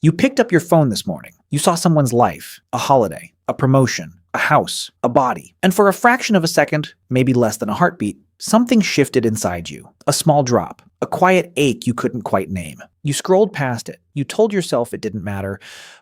You picked up your phone this morning. You saw someone's life, a holiday, a promotion, a house, a body. And for a fraction of a second, maybe less than a heartbeat, something shifted inside you. A small drop, a quiet ache you couldn't quite name. You scrolled past it. You told yourself it didn't matter,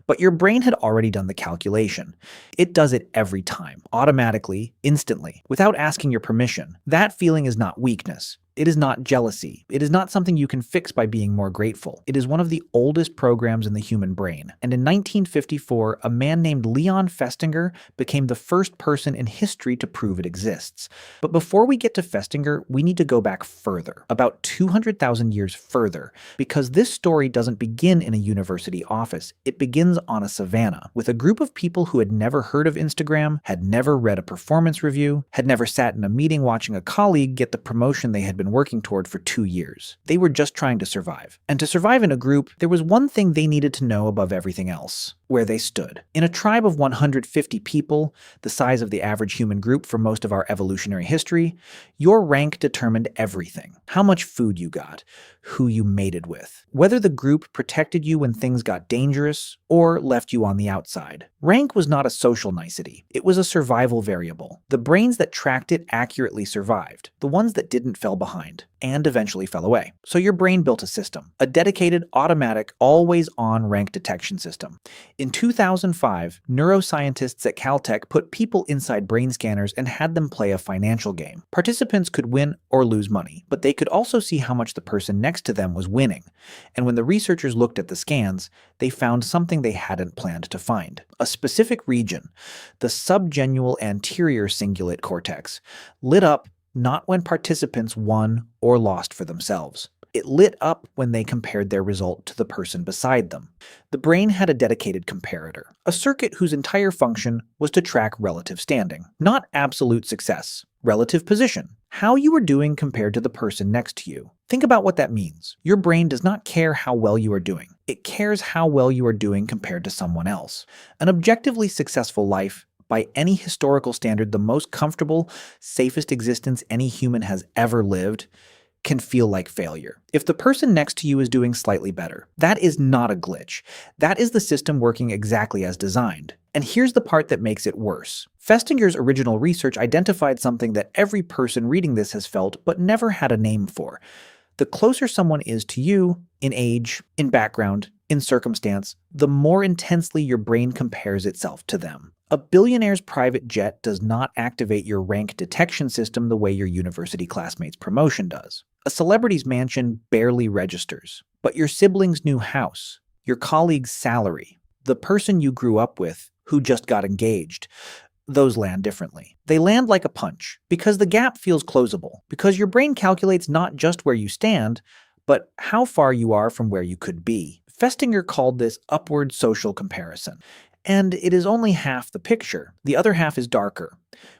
but your brain had already done the calculation. It does it every time, automatically, instantly, without asking your permission. That feeling is not weakness. It is not jealousy. It is not something you can fix by being more grateful. It is one of the oldest programs in the human brain. And in 1954, a man named Leon Festinger became the first person in history to prove it exists. But before we get to Festinger, we need to go back further, about 200,000 years further, because this story doesn't begin in a university office. It begins on a savanna with a group of people who had never heard of Instagram, had never read a performance review, had never sat in a meeting watching a colleague get the promotion they had been working toward for 2 years. They were just trying to survive. And to survive in a group, there was one thing they needed to know above everything else: where they stood. In a tribe of 150 people, the size of the average human group for most of our evolutionary history, your rank determined everything. How much food you got, who you mated with, whether the group protected you when things got dangerous or left you on the outside. Rank was not a social nicety. It was a survival variable. The brains that tracked it accurately survived. The ones that didn't fell behind and eventually fell away. So your brain built a system, a dedicated, automatic, always-on rank detection system. In 2005, neuroscientists at Caltech put people inside brain scanners and had them play a financial game. Participants could win or lose money, but they could also see how much the person next to them was winning. And when the researchers looked at the scans, they found something they hadn't planned to find. A specific region, the subgenual anterior cingulate cortex, lit up not when participants won or lost for themselves. It lit up when they compared their result to the person beside them. The brain had a dedicated comparator, a circuit whose entire function was to track relative standing, not absolute success, relative position, how you were doing compared to the person next to you. Think about what that means. Your brain does not care how well you are doing. It cares how well you are doing compared to someone else. An objectively successful life, by any historical standard, the most comfortable, safest existence any human has ever lived, can feel like failure. If the person next to you is doing slightly better, that is not a glitch. That is the system working exactly as designed. And here's the part that makes it worse. Festinger's original research identified something that every person reading this has felt but never had a name for. The closer someone is to you, in age, in background, in circumstance, the more intensely your brain compares itself to them. A billionaire's private jet does not activate your rank detection system the way your university classmate's promotion does. A celebrity's mansion barely registers, but your sibling's new house, your colleague's salary, the person you grew up with who just got engaged, those land differently. They land like a punch, because the gap feels closable, because your brain calculates not just where you stand, but how far you are from where you could be. Festinger called this upward social comparison. And it is only half the picture. The other half is darker.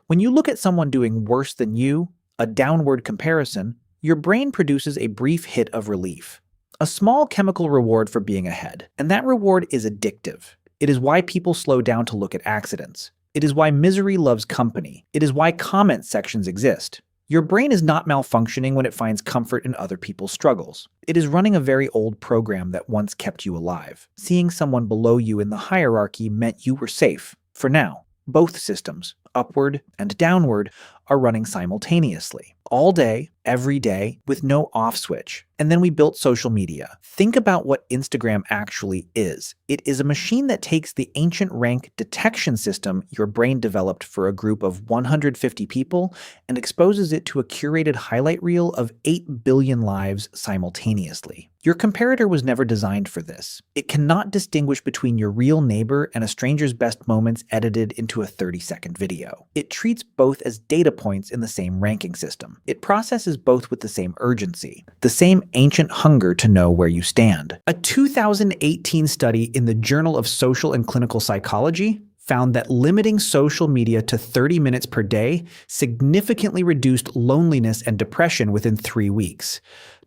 When you look at someone doing worse than you, a downward comparison, your brain produces a brief hit of relief. A small chemical reward for being ahead. And that reward is addictive. It is why people slow down to look at accidents. It is why misery loves company. It is why comment sections exist. Your brain is not malfunctioning when it finds comfort in other people's struggles. It is running a very old program that once kept you alive. Seeing someone below you in the hierarchy meant you were safe. For now, both systems, upward and downward, are running simultaneously. All day, every day, with no off switch. And then we built social media. Think about what Instagram actually is. It is a machine that takes the ancient rank detection system your brain developed for a group of 150 people and exposes it to a curated highlight reel of 8 billion lives simultaneously. Your comparator was never designed for this. It cannot distinguish between your real neighbor and a stranger's best moments edited into a 30-second video. It treats both as data points in the same ranking system. It processes both with the same urgency, the same ancient hunger to know where you stand. A 2018 study in the Journal of Social and Clinical Psychology found that limiting social media to 30 minutes per day significantly reduced loneliness and depression within 3 weeks.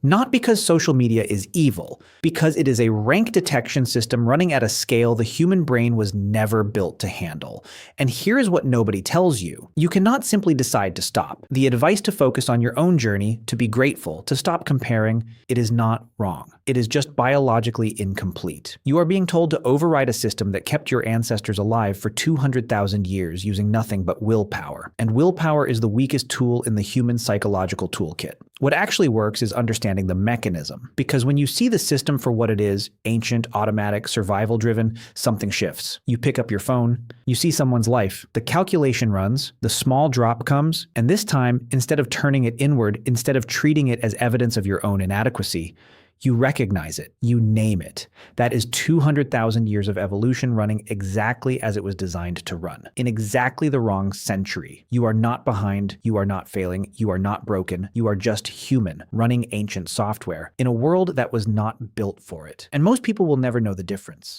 Not because social media is evil, because it is a rank detection system running at a scale the human brain was never built to handle. And here is what nobody tells you. You cannot simply decide to stop. The advice to focus on your own journey, to be grateful, to stop comparing, it is not wrong. It is just biologically incomplete. You are being told to override a system that kept your ancestors alive for 200,000 years using nothing but willpower. And willpower is the weakest tool in the human psychological toolkit. What actually works is understanding the mechanism. Because when you see the system for what it is, ancient, automatic, survival-driven, something shifts. You pick up your phone, you see someone's life, the calculation runs, the small drop comes, and this time, instead of turning it inward, instead of treating it as evidence of your own inadequacy, you recognize it, you name it. That is 200,000 years of evolution running exactly as it was designed to run, in exactly the wrong century. You are not behind, you are not failing, you are not broken, you are just human, running ancient software, in a world that was not built for it. And most people will never know the difference.